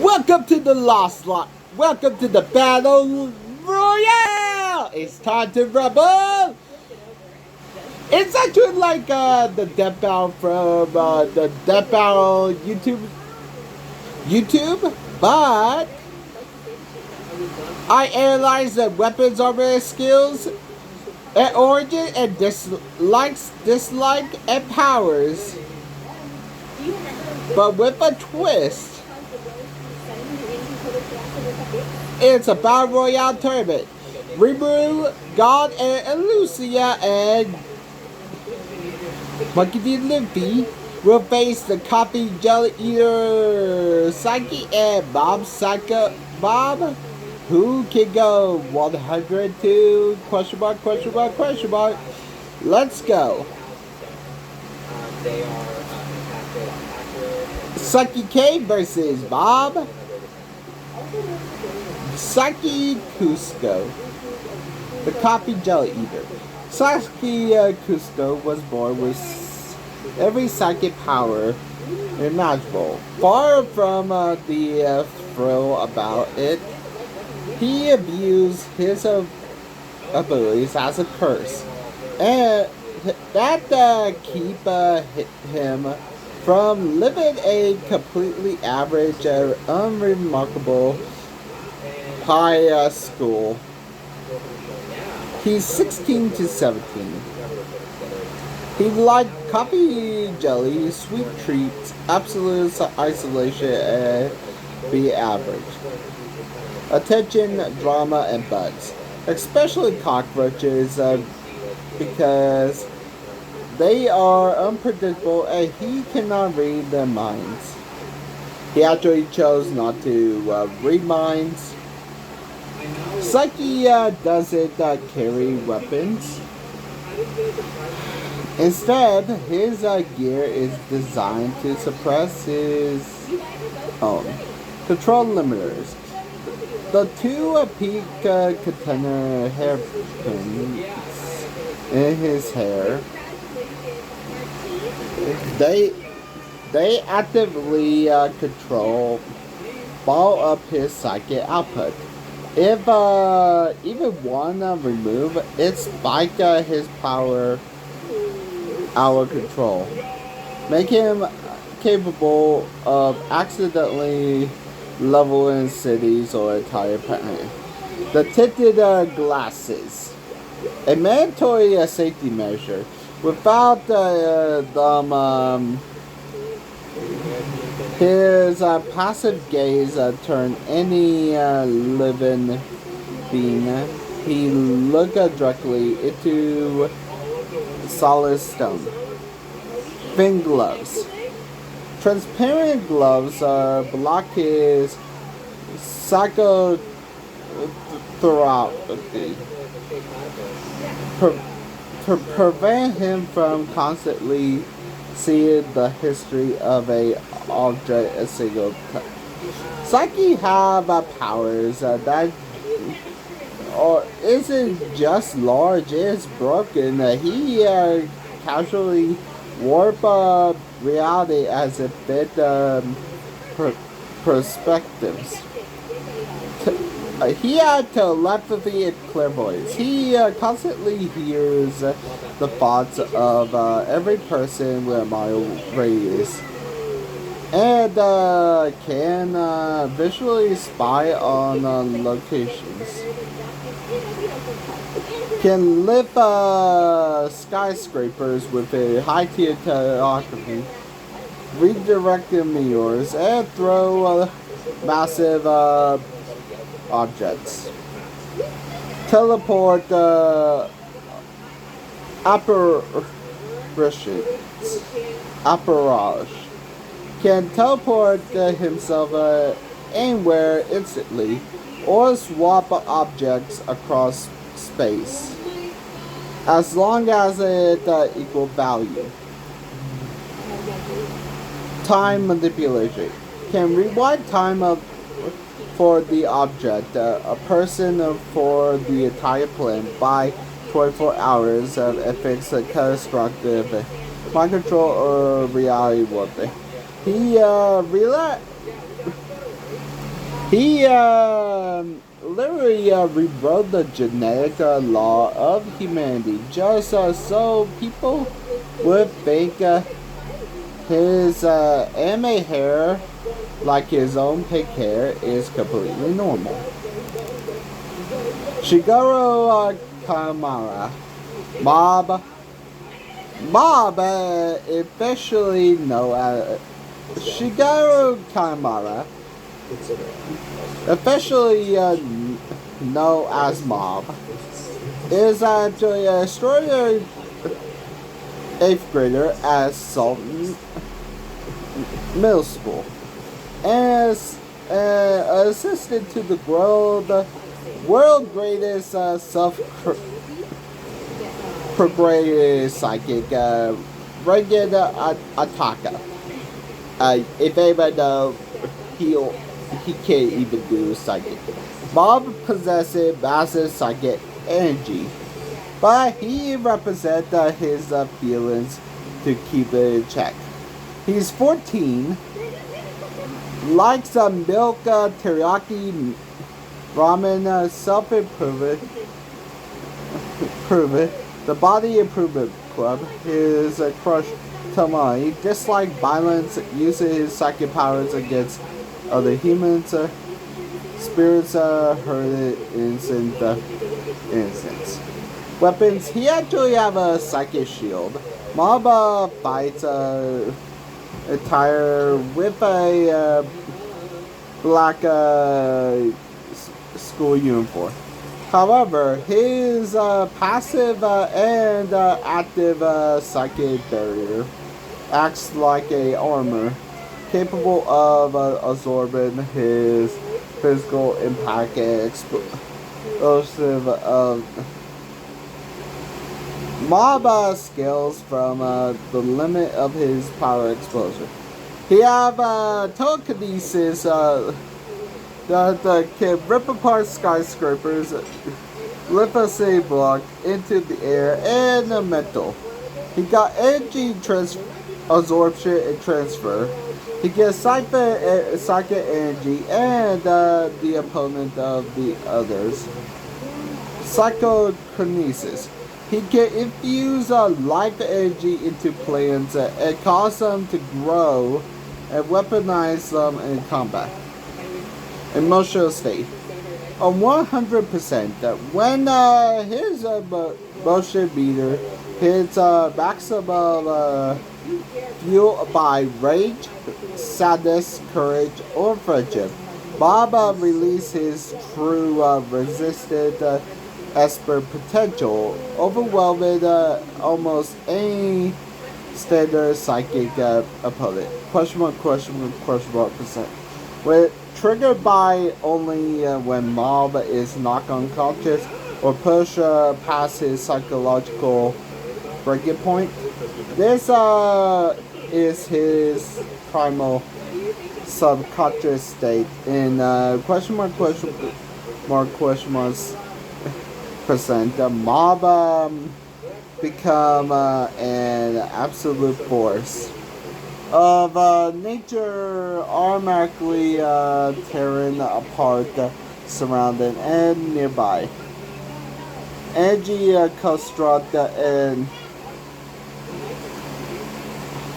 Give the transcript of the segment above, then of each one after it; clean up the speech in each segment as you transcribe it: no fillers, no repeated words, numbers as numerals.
Welcome to the Lost Lot. Welcome to the Battle Royale. It's time to rumble. It's actually like the Death Battle from the Death Battle YouTube, but I analyze the weapons armor skills and origin and dislike, and powers, but with a twist. It's a Battle Royale tournament. Rimuru, God, and Lucia and Monkey D. Limpy will face the Coffee Jelly Eater Saiki and Bob, who can go 102 ? Let's go. Saiki K versus Bob. Saiki Kusuo, the Coffee Jelly Eater. Saiki Kusuo was born with every psychic power imaginable. Far from the thrill about it, he abused his abilities as a curse, and that keep him from living a completely average and unremarkable high school. He's 16 to 17. He liked coffee jelly, sweet treats, absolute isolation, and be average. Attention, drama, and bugs. Especially cockroaches, because they are unpredictable and he cannot read their minds. He actually chose not to read minds. Saiki doesn't carry weapons. Instead, his gear is designed to suppress his own. Control limiters. The two peak container hairpins in his hair. They actively control ball up his psychic output. If even one remove, it spike his power out of control, make him capable of accidentally leveling cities or entire planet. The tinted glasses, a mandatory safety measure. Without them, his passive gaze turned any living being he looked directly into solid stone. Thin gloves. Transparent gloves block his psychotherapy, prevent him from constantly seeing the history of a object a single time. Saiki have powers that isn't just large, it's broken. He casually warp reality as it fit perspectives. He had telepathy and clairvoyance. He constantly hears the thoughts of every person with a mile radius, and can visually spy on locations. Can lift skyscrapers with a high-tier telepathy, redirect meteors, and throw massive objects. Teleport apparatus. Can teleport himself anywhere instantly, or swap objects across space, as long as it equal value. Time manipulation. Can rewind time for the object, a person for the entire plan by 24 hours if it's a catastrophic mind control or reality warping. He He literally rewrote the genetic law of humanity just so people would think his anime hair, like his own pig hair, is completely normal. Shigeo Kamara, Mob, officially known as Shigeo Kamara, officially known as Mob, is actually a extraordinary 8th grader at Sultan Middle School, and is assistant to the world greatest self-proclaimed psychic, Regan Ataka. If anybody knows, he can't even do psychic. Bob possesses massive psychic energy, but he represents his feelings to keep it in check. He's 14, likes milk, teriyaki, ramen, self-improvement, the Body Improvement Club, his crush Tama. He dislikes violence, uses his psychic powers against other humans, spirits, hurt innocents. Weapons, he actually have a psychic shield. Mob fights attire with a black school uniform. However, his passive and active psychic barrier acts like a armor, capable of absorbing his physical impact and explosive Mob scales from the limit of his power explosion. He have telekinesis that can rip apart skyscrapers, lift a city block into the air, and mental. He got energy absorption and transfer. He gets psychic energy and the opponent of the others. Psychokinesis. He can infuse life energy into plants and cause them to grow and weaponize them in combat. Emotional state. On 100%, when his motion meter hits maximum fueled by rage, sadness, courage, or friendship, Bob releases his true resistant esper potential, overwhelming almost any standard psychic opponent. Question mark, percent. When triggered by only when Mob is knocked unconscious or pushed past his psychological breaking point. This is his primal subconscious state in question mark percent. The Mob become an absolute force of nature, automatically tearing apart the surrounding and nearby. Energy construct and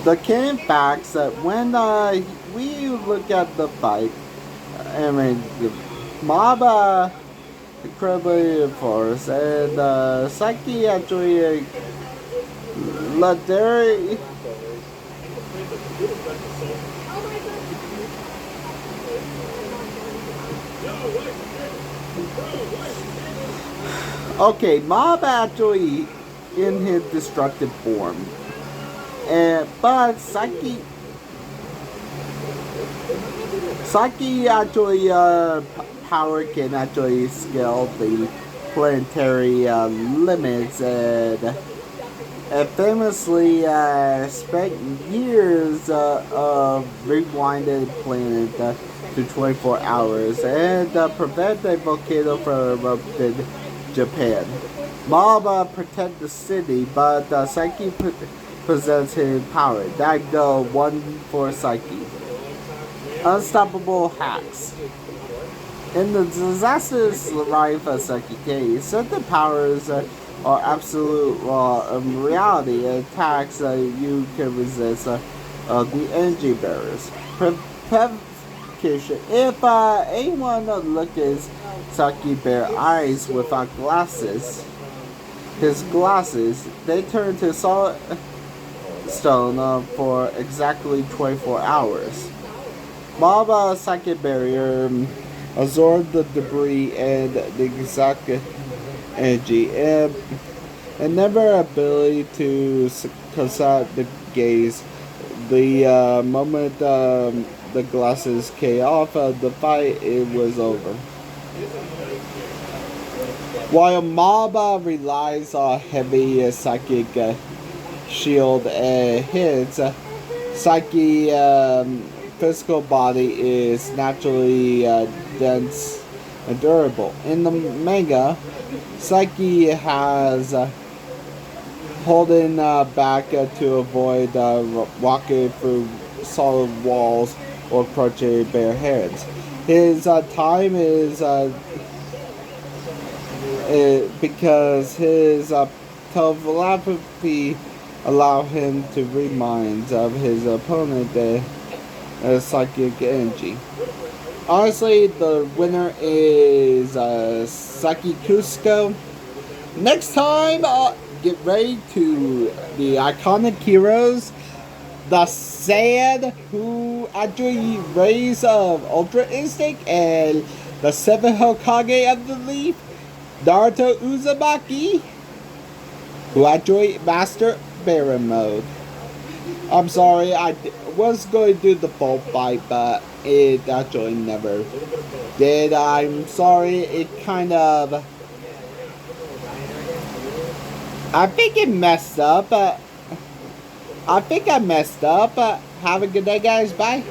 the key facts that when we look at the fight, I mean, the Mob incredibly force and Saiki actually legendary. Okay, Mob actually in his destructive form, but Saiki actually power can actually scale the planetary limits and famously spent years of rewinding planet to 24 hours and prevent a volcano from erupting Japan. Mob protect the city, but Saiki presents his power. That go one for Saiki. Unstoppable hacks. In the disastrous life of Saiki, certain powers are absolute reality attacks you can resist the energy bearers. Petrification. If anyone look at Saki Bear eyes without glasses, his glasses, they turn to solid stone for exactly 24 hours. Mob Psychic Barrier absorb the debris and the exact energy and never ability to consult the gaze. The moment the glasses came off the fight, it was over. While Mob relies on heavy psychic shield hits, Psyche physical body is naturally dense and durable. In the manga, Psyche has holding back to avoid walking through solid walls or approaching bare hands. His time is because his telepathy allow him to remind of his opponent psychic energy. Honestly, the winner is Saiki Kusuo. Next time, get ready to the iconic heroes, the Saiyan who actually raise of Ultra Instinct, and the 7 Hokage of the Leaf, Naruto Uzumaki, who actually master Baron mode. I'm sorry, I was going to do the full fight, but it actually never did. I'm sorry, it kind of... I think it messed up. I think I messed up. Have a good day, guys. Bye.